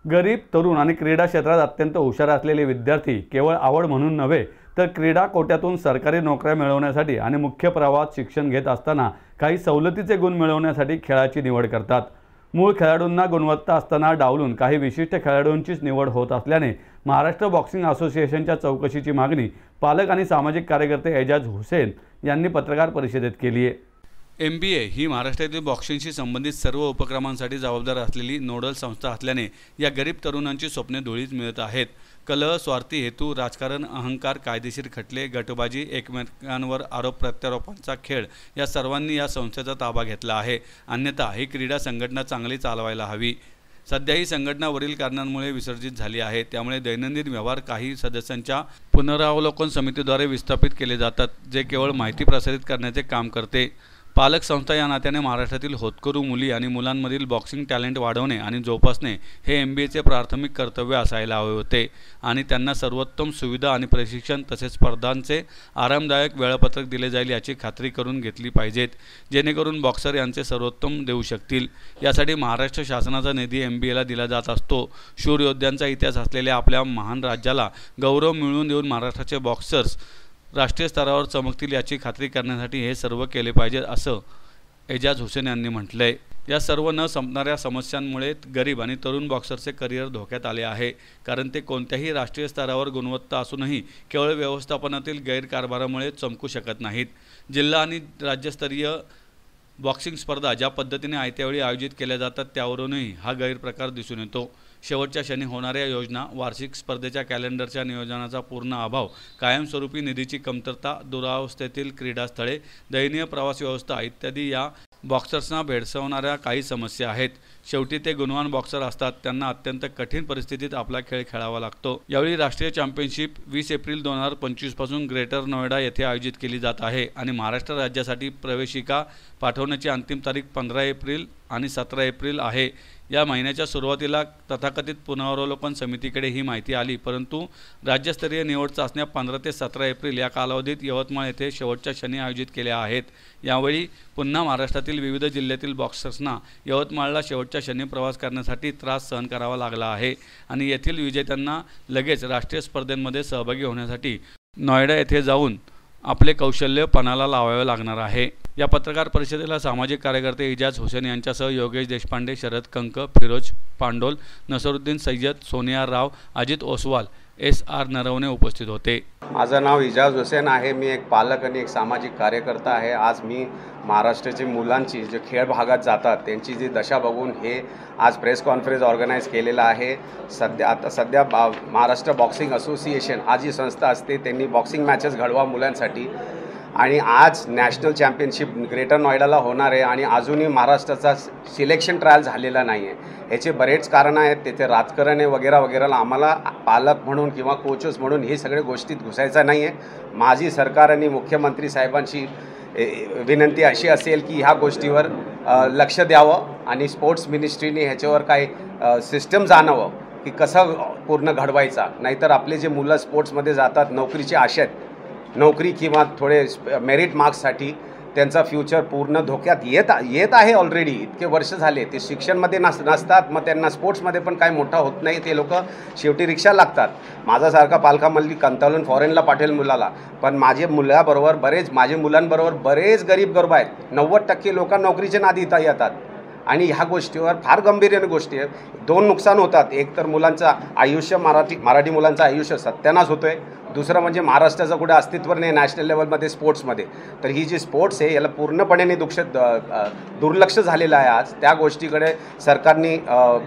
गरीब तरुण आणि क्रीडा क्षेत्रात अत्यंत हुशार असलेले विद्यार्थी केवळ आवड म्हणून नव्हे तर क्रीडा कोट्यातून सरकारी नोकऱ्या मिळवण्यासाठी आणि मुख्य प्रवाहात शिक्षण घेत असताना काही सवलतीचे गुण मिळवण्यासाठी खेळाची निवड करतात। मूळ खेळाडूंना गुणवत्ता असताना डावलून काही विशिष्ट खेळाडूंचीच निवड होत असल्याने महाराष्ट्र बॉक्सिंग असोसिएशनच्या चौकशीची मागणी पालक आणि सामाजिक कार्यकर्ते एजाज हुसेन यांनी पत्रकार परिषदेत केली आहे। MBA ही महाराष्ट्रातील बॉक्सिंगशी संबंधित सर्व उपक्रमांसाठी जबाबदार असलेली नोडल संस्था असल्याने या गरीब तरुणांची स्वप्ने धुळीस मिळत आहेत। कलह, स्वार्थी हेतू, राजकारण, अहंकार, कायदेशीर खटले, गटबाजी, एकमेकांवर आरोप प्रत्यारोपांचा खेळ या सर्वांनी या संस्थेचा ताबा घेतला आहे। अन्यथा ही क्रीडा संघटना चांगली चालवायला हवी। सध्या ही संघटना वरील कारणांमुळे विसर्जित झाली आहे। त्यामुळे दैनंदिन व्यवहार काही सदस्यांच्या पुनरावलोकन समितीद्वारे विस्थापित केले जातात, जे केवळ माहिती प्रसारित करण्याचे काम करते। पालक संस्था या नात्याने महाराष्ट्रातील होतकरू मुली आणि मुलांमधील बॉक्सिंग टॅलेंट वाढवणे आणि जोपासणे हे MBAचे प्राथमिक कर्तव्य असायला हवे होते आणि त्यांना सर्वोत्तम सुविधा आणि प्रशिक्षण तसेच स्पर्धांचे आरामदायक वेळापत्रक दिले जाईल याची खात्री करून घेतली पाहिजेत, जेणेकरून बॉक्सर यांचे सर्वोत्तम देऊ शकतील। यासाठी महाराष्ट्र शासनाचा निधी MBAला दिला जात असतो। शूर योद्ध्यांचा इतिहास असलेल्या आपल्या महान राज्याला गौरव मिळवून देऊन महाराष्ट्राचे बॉक्सर्स राष्ट्रीय स्तरावर चमकतील याची खात्री करण्यासाठी हे सर्व केले पाहिजे, असं एजाज हुसेन यांनी म्हटलंय। या सर्व न संपणाऱ्या समस्यांमुळे गरीब आणि तरुण बॉक्सरचे करिअर धोक्यात आले आहे, कारण ते कोणत्याही राष्ट्रीय स्तरावर गुणवत्ता असूनही केवळ व्यवस्थापनातील गैरकारभारामुळे चमकू शकत नाहीत। जिल्हा आणि राज्यस्तरीय बॉक्सिंग स्पर्धा ज्या पद्धतीने आयत्यावेळी आयोजित केल्या जातात त्यावरूनही हा गैरप्रकार दिसून येतो। शेवटच्या क्षणी होणाऱ्या योजना, वार्षिक स्पर्धेच्या कॅलेंडरच्या नियोजनाचा पूर्ण अभाव, कायमस्वरूपी निधीची कमतरता, दुरावस्थेतील क्रीडास्थळे, दयनीय प्रवास व्यवस्था इत्यादी या बॉक्सर्सना भेडसावणाऱ्या काही समस्या आहेत। शेवटी ते गुणवान बॉक्सर असतात, त्यांना अत्यंत कठीण परिस्थितीत आपला खेळ खेळावा लागतो। यावेळी राष्ट्रीय चॅम्पियनशिप 20 एप्रिल 2025 पासून ग्रेटर नोएडा येथे आयोजित केली जात आहे आणि महाराष्ट्र राज्यासाठी प्रवेशिका पाठवण्याची अंतिम तारीख 15 एप्रिल आणि 17 एप्रिल आहे। या महिन्याच्या सुरुवातीला तथाकथित पुनरावलोकन समितीकडे ही माहिती आली, परंतु राज्यस्तरीय निवड चाचण्या 15 ते 17 एप्रिल या कालावधीत यवतमाळ येथे शेवटच्या क्षणी आयोजित केल्या आहेत। यावेळी पुन्हा महाराष्ट्रातील विविध जिल्ह्यातील बॉक्सर्सना यवतमाळला शेवटच्या क्षणी प्रवास करण्यासाठी त्रास सहन करावा लागला आहे आणि येथील विजेत्यांना लगेच राष्ट्रीय स्पर्धेमध्ये सहभागी होण्यासाठी नोएडा येथे जाऊन आपले कौशल्य पणाला लावावे लागणार आहे। या पत्रकार परिषदेला सामाजिक कार्यकर्ते एजाज हुसेन यांच्यासह योगेश देशपांडे, शरद कंक, फिरोज पांडोल, नसरुद्दीन सय्यद, सोनिया राव, अजित ओसवाल, SR नरवणे उपस्थित होते। माझं नाव एजाज हुसेन आहे। मी एक पालक आणि एक सामाजिक कार्यकर्ता आहे। आज मी महाराष्ट्राची मुलांची जे खेळ भागात जातात त्यांची जी दशा बघून हे आज प्रेस कॉन्फरन्स ऑर्गनाईज केलेला आहे। सध्या महाराष्ट्र बॉक्सिंग असोसिएशन हा जी संस्था असते त्यांनी बॉक्सिंग मॅचेस घडवा मुलांसाठी आणि आज नॅशनल चॅम्पियनशिप ग्रेटर नोएडाला होणार आहे आणि अजूनही महाराष्ट्राचा सिलेक्शन ट्रायल झालेला नाही आहे। ह्याचे बरेच कारण आहेत, तिथे राजकारण आहे वगैरे वगैरेला आम्हाला पालक म्हणून किंवा कोचेस म्हणून हे सगळे गोष्टीत घुसायचं नाही आहे। माझी सरकार आणि मुख्यमंत्री साहेबांची विनंती अशी असेल की ह्या गोष्टीवर लक्ष द्यावं आणि स्पोर्ट्स मिनिस्ट्रीने ह्याच्यावर काय सिस्टम जाणावं की कसं पूर्ण घडवायचा, नाहीतर आपले जे मुलं स्पोर्ट्समध्ये जातात नोकरीची आशेत, नोकरी किंवा थोडे मेरिट मार्क्ससाठी त्यांचा फ्युचर पूर्ण धोक्यात येत आहे। ऑलरेडी इतके वर्ष झाले ते शिक्षणमध्ये नसतात, मग त्यांना स्पोर्ट्समध्ये पण काय मोठा होत नाही, ते लोक शेवटी रिक्षा लागतात। माझ्यासारखा पालकामधली कंटाळून फॉरेनला पाठवेल मुलाला, पण माझ्या मुलांबरोबर बरेच गरीब आहेत। 90% लोक नोकरीच्या नादी इथं येतात आणि ह्या गोष्टीवर फार गंभीर गोष्टी आहेत। दोन नुकसान होतात, एक तर मुलांचं आयुष्य मराठी मुलांचं आयुष्य सत्यानाश होतो आहे, दुसरं म्हणजे महाराष्ट्राचं कुठे अस्तित्व नाही नॅशनल लेवलमध्ये स्पोर्ट्समध्ये। तर ही जी स्पोर्ट्स आहे याला पूर्णपणे दुर्लक्ष झालेलं आहे। आज त्या गोष्टीकडे सरकारने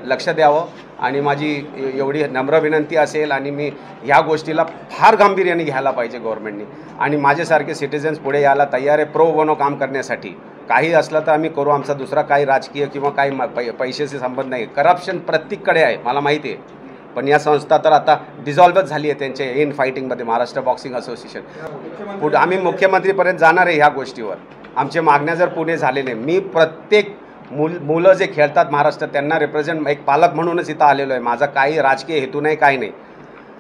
लक्ष द्यावं आणि माझी एवढी नम्र विनंती असेल आणि मी ह्या गोष्टीला फार गांभीर्याने घ्यायला पाहिजे गव्हर्नमेंटने आणि माझ्यासारखे सिटिझन्स पुढे यायला तयार आहे प्रो बोनो काम करण्यासाठी। काही असलं तर आम्ही करू, आमचा दुसरा काही राजकीय किंवा काही पैशाचे संबंध नाही। करप्शन प्रत्येककडे आहे मला माहिती आहे, पण या संस्था तर आता डिझॉल्वच झाली आहे त्यांच्या इन फायटिंगमध्ये महाराष्ट्र बॉक्सिंग असोसिएशन। पुढे आम्ही मुख्यमंत्रीपर्यंत जाणार आहे ह्या गोष्टीवर। आमच्या मागण्या जर पुढे झालेले, मी प्रत्येक मुलं जे खेळतात महाराष्ट्रात त्यांना रिप्रेझेंट एक पालक म्हणूनच इथं आलेलो आहे। माझा काही राजकीय हेतू नाही, काही नाही।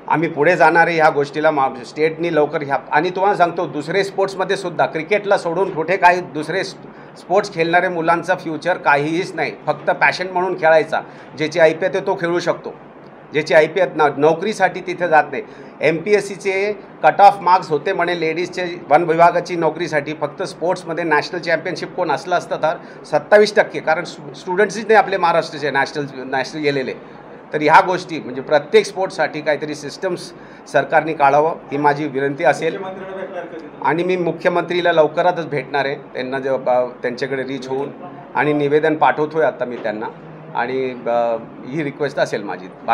आम्ही पुढे जाणार आहे ह्या गोष्टीला स्टेटनी लवकर ह्या आणि तुम्हाला सांगतो दुसरे स्पोर्ट्समध्ये सुद्धा क्रिकेटला सोडून कुठे काही दुसरे स्पोर्ट्स खेळणाऱ्या मुलांचा फ्युचर काहीच नाही, फक्त पॅशन म्हणून खेळायचा. ज्याची IPF आहे तो खेळू शकतो, ज्याची IPF नोकरीसाठी तिथे जात नाही. MPSCचे कट ऑफ मार्क्स होते म्हणे लेडीजचे वन विभागाची नोकरीसाठी, फक्त स्पोर्ट्समध्ये नॅशनल चॅम्पियनशिप कोण असलं असतं तर 27%, कारण स्टुडंट्सच नाही आपले महाराष्ट्राचे नॅशनल गेलेले. तर ह्या गोष्टी म्हणजे प्रत्येक स्पोर्ट्ससाठी काहीतरी सिस्टम्स सरकारने काढावं ही माझी विनंती असेल. आणि मी मुख्यमंत्रीला लवकरातच भेटणार आहे, त्यांना त्यांच्याकडे रीच होऊन आणि निवेदन पाठवतो आहे आता मी त्यांना, आणि ही रिक्वेस्ट असेल माझी. बाकी